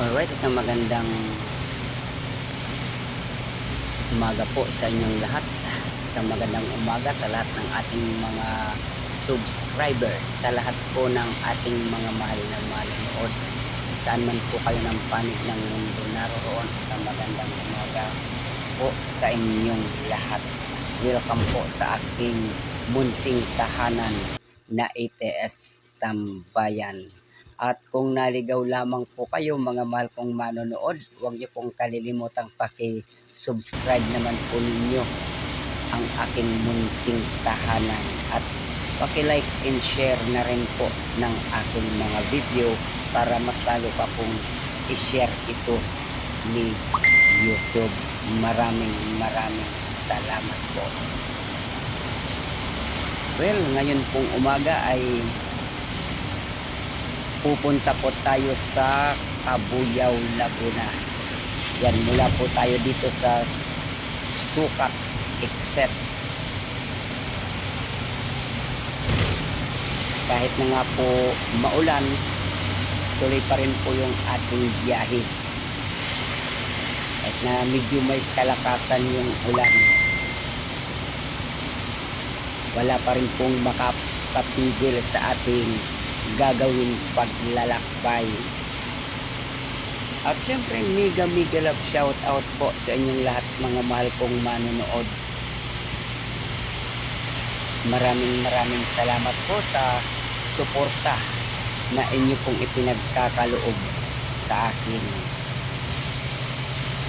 Alright, isang magandang umaga po sa inyong lahat. Isang magandang umaga sa lahat ng ating mga subscribers, sa lahat po ng ating mga mahal na manonood. Saan man po kayo ng panig ng mundo naroon, isang magandang umaga po sa inyong lahat. Welcome po sa aking munting tahanan na ATS Tambayan. At kung naligaw lamang po kayo mga mahal kong manonood, huwag niyo pong kalilimutang paki-subscribe naman po ninyo ang aking munting tahanan. At paki-like and share na rin po ng aking mga video para mas lalo pa pong i-share ito ni YouTube. Maraming salamat po. Well, ngayon pong umaga ay pupunta po tayo sa Cabuyao, Laguna. Yan, mula po tayo dito sa Sukat, Exit. Kahit na nga po maulan, tuloy pa rin po yung ating biyahe. Kahit na medyo may kalakasan yung ulan, wala pa rin pong makapapigil sa ating gagawin paglalakbay. At syempre mega love shout out po sa inyong lahat mga mahal kong manonood. Maraming salamat po sa suporta na inyo pong ipinagkakaloob sa akin.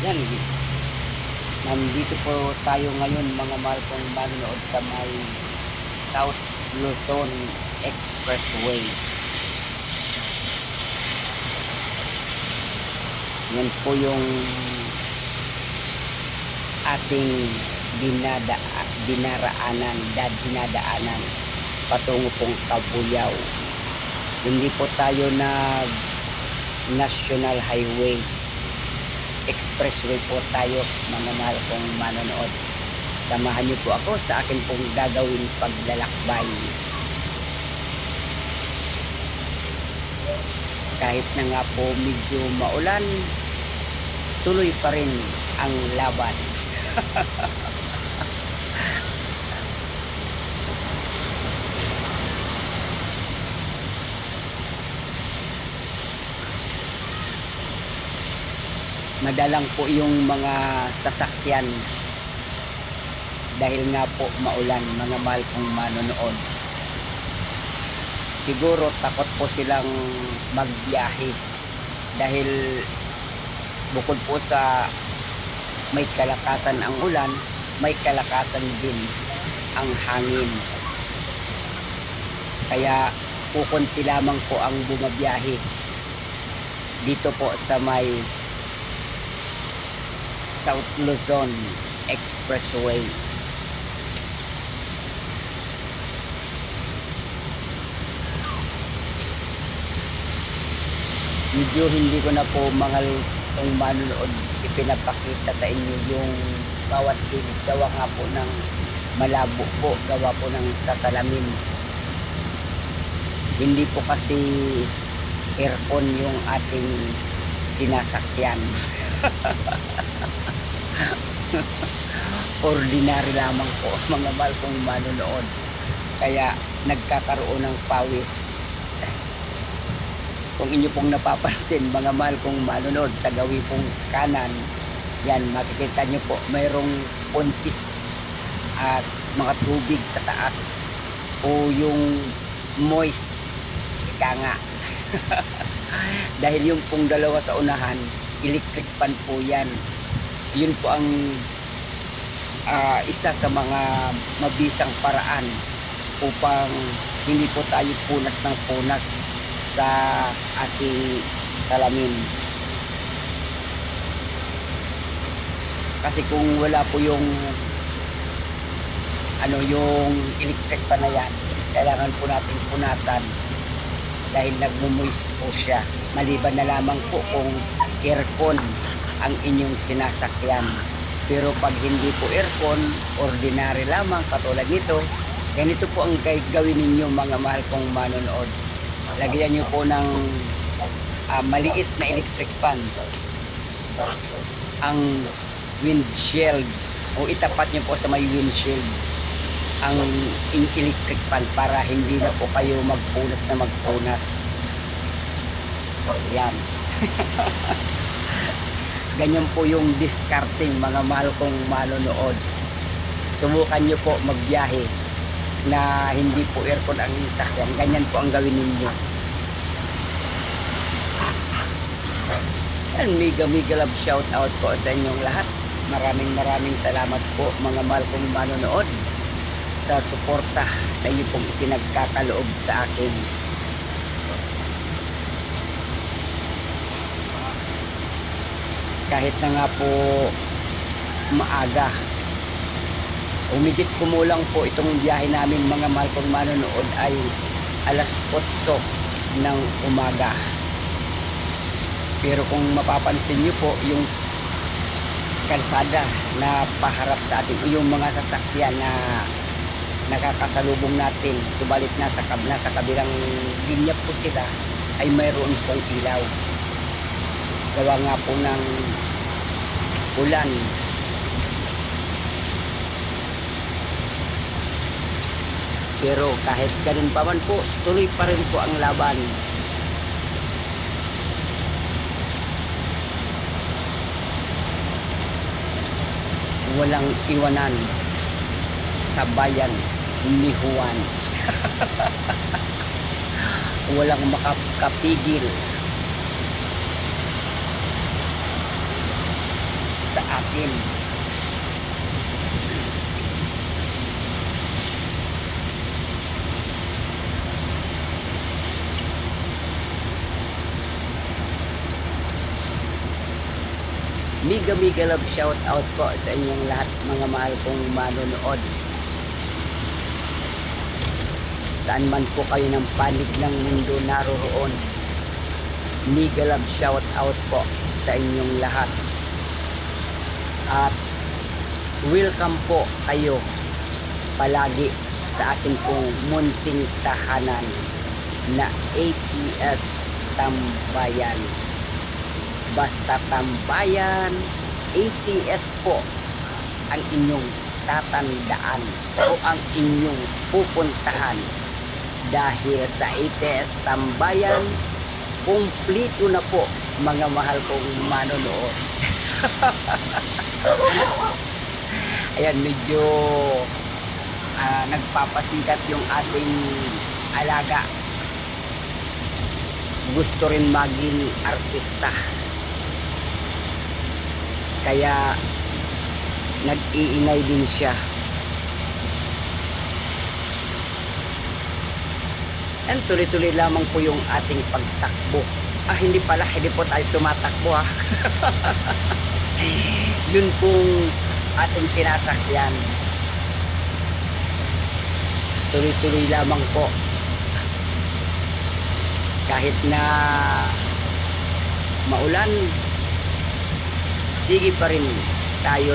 Yan, nandito po tayo ngayon mga mahal kong manonood sa may South Luzon Expressway. Yan po yung ating dinadaanan patungo pong Cabuyao. Hindi po tayo nag National Highway, Expressway po tayo mga mahal kong manonood. Samahan niyo po ako sa akin pong gagawin paglalakbay. Kahit na nga po medyo maulan, tuloy pa rin ang laban. Madalang po yung mga sasakyan dahil nga po maulan mga mahal kong manonood. Siguro takot po silang magbiyahe dahil bukod po sa may kalakasan ang ulan, may kalakasan din ang hangin. Kaya kukunti lamang po ang bumabiyahe dito po sa may South Luzon Expressway. Medyo hindi ko na po mga kung manonood ipinapakita sa inyo yung bawat gilid. Gawa nga po ng malabo po, gawa po ng sasalamin. Hindi po kasi aircon yung ating sinasakyan. Ordinary lamang po mga mahal kong manonood. Kaya nagkakaroon ng pawis. Kung inyo pong napapansin mga mahal kong manonood sa gawi pong kanan, yan makikita nyo po mayroong punti at mga tubig sa taas o yung moist, ika nga. Dahil yung pong dalawa sa unahan, electric fan po yan. Yun po ang isa sa mga mabisang paraan upang hindi po tayo punas ng punas sa ating salamin. Kasi kung wala po yung yung electric fan na yan, kailangan po natin punasan dahil nagmo-moist po siya. Maliban na lamang po kung aircon ang inyong sinasakyan. Pero pag hindi po aircon, ordinary lamang katulad nito, ganito po ang gawin ninyo mga mahal kong manonood. Lagyan nyo po ng maliit na electric fan ang windshield, o itapat nyo po sa may windshield ang electric fan para hindi na po kayo magpunas. Yan. Ganyan po yung discarding, mga mahal kong manonood. Subukan nyo po magbiyahe na hindi po aircon ang sasakyan. Ganyan po ang gawin ninyo. And mega love shout out po sa inyong lahat. Maraming salamat po mga mahal kong manonood sa suporta na inyo pong ipinagkakaloob sa akin. Kahit na nga po maaga, umigit kumulang po itong biyahe namin mga mahal kong manonood ay alas 8 ng umaga. Pero kung mapapansin nyo po yung kalsada na paharap sa atin, yung mga sasakyan na nakakasalubong natin, subalit nasa kabilang linya po sila, ay mayroon pong ilaw. Gawa nga po ng ulan. Pero kahit ganun pa man po, tuloy pa rin po ang laban. Walang iwanan sa bayan ni Juan. Walang makakapigil sa atin. Mega love shout out po sa inyong lahat mga mahal kong manonood. Saan man po kayo ng panig ng mundo naroroon, mega love shout out po sa inyong lahat. At welcome po kayo palagi sa ating pong munting tahanan na APS Tambayan. Basta tambayan, ATS po ang inyong tatandaan o ang inyong pupuntahan. Dahil sa ATS Tambayan, kumplito na po mga mahal kong manonood. Ayan, medyo nagpapasikat yung ating alaga. Gusto rin maging artista. Kaya nag-iingay din siya. And tuloy-tuloy lamang po yung ating pagtakbo. Hindi po tayo tumatakbo ha. Yun pong ating sinasakyan. Tuloy-tuloy lamang po. Kahit na maulan, sige pa rin tayo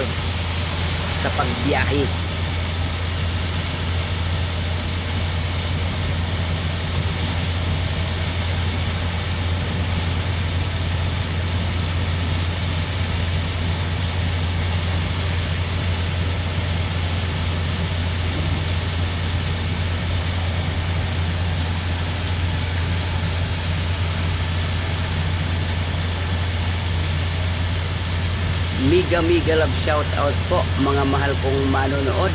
sa pagbiyahe. Mega love shout out po mga mahal kong manonood.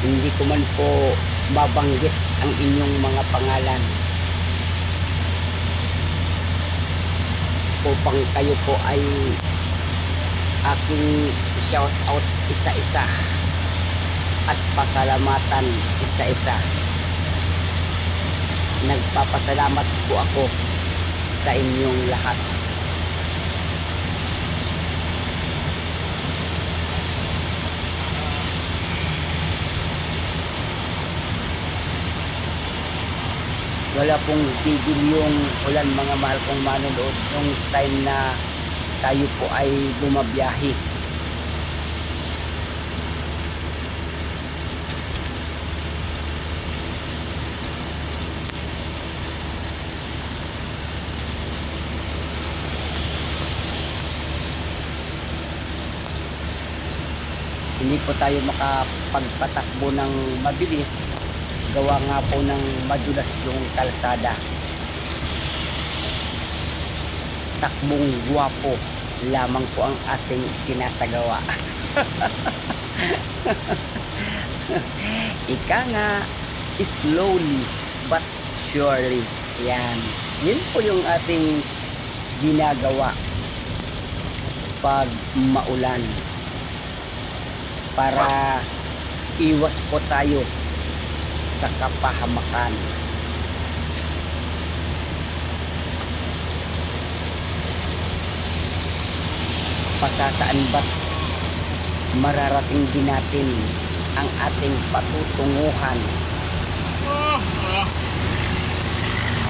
Hindi ko man po babanggit ang inyong mga pangalan upang kayo po ay aking shout out isa-isa at pasalamatan isa-isa. Nagpapasalamat po ako sa inyong lahat. Wala pong tigil yung ulan mga mahal kong manonood nung time na tayo po ay bumabiyahe. hindi po tayo makapagpatakbo ng mabilis, gawa nga po ng madulas yung kalsada. Takbong guwapo lamang po ang ating sinasagawa. Ika nga, slowly but surely. Yan. Yun po yung ating ginagawa pag maulan. Para iwas po tayo sa kapahamakan. Pasasaan ba't mararating din natin ang ating patutunguhan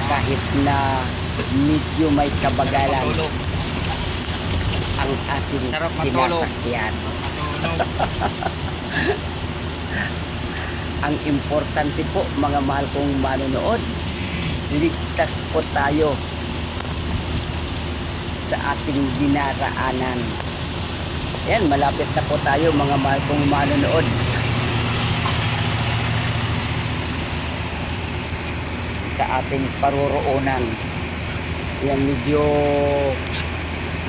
kahit na medyo may kabagalan ang ating sinasakyan. Ang importante po mga mahal kong manonood, ligtas po tayo sa ating dinaraanan. Ayan, malapit na po tayo mga mahal kong manonood. Sa ating paruroonan. Ayan, medyo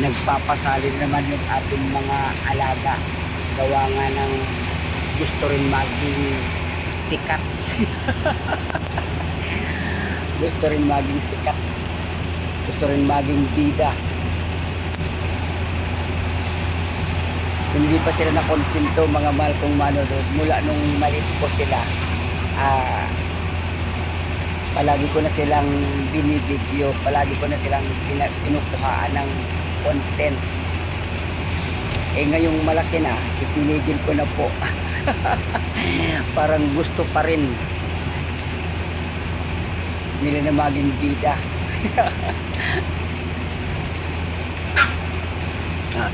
nagpapasalin naman yung ating mga alaga. Gawa nga ng gusto rin maging sikat. Gusto rin maging sikat. Gusto rin maging bida. Hindi pa sila nakontento mga mahal kong manonood. Mula nung maliit po sila, palagi ko na silang binibideo, palagi ko na silang kinukuhaan ng content. Ngayong malaki na, itinigil ko na po. Parang gusto pa rin nila na maging bida.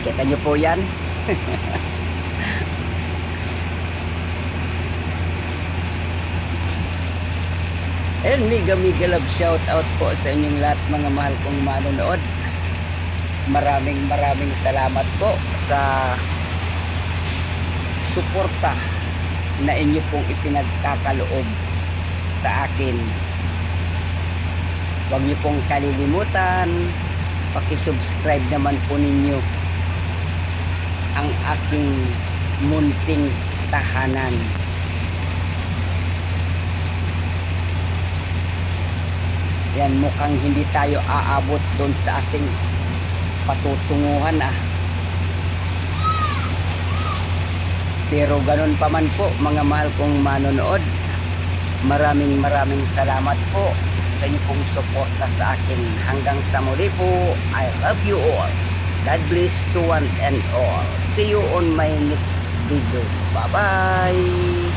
Kita nyo po yan. And mega love shout out po sa inyong lahat mga mahal kong manonood. Maraming salamat po sa suporta na inyo pong ipinagkakaloob sa akin. Huwag niyo pong kalilimutan, paki-subscribe naman po ninyo ang aking munting tahanan. Yan, mukhang hindi tayo aabot doon sa ating patutunguhan Pero ganun pa man po mga mahal kong manonood. Maraming salamat po sa inyo pong suporta sa akin. Hanggang sa muli po, I love you all. God bless to one and all. See you on my next video. Bye-bye!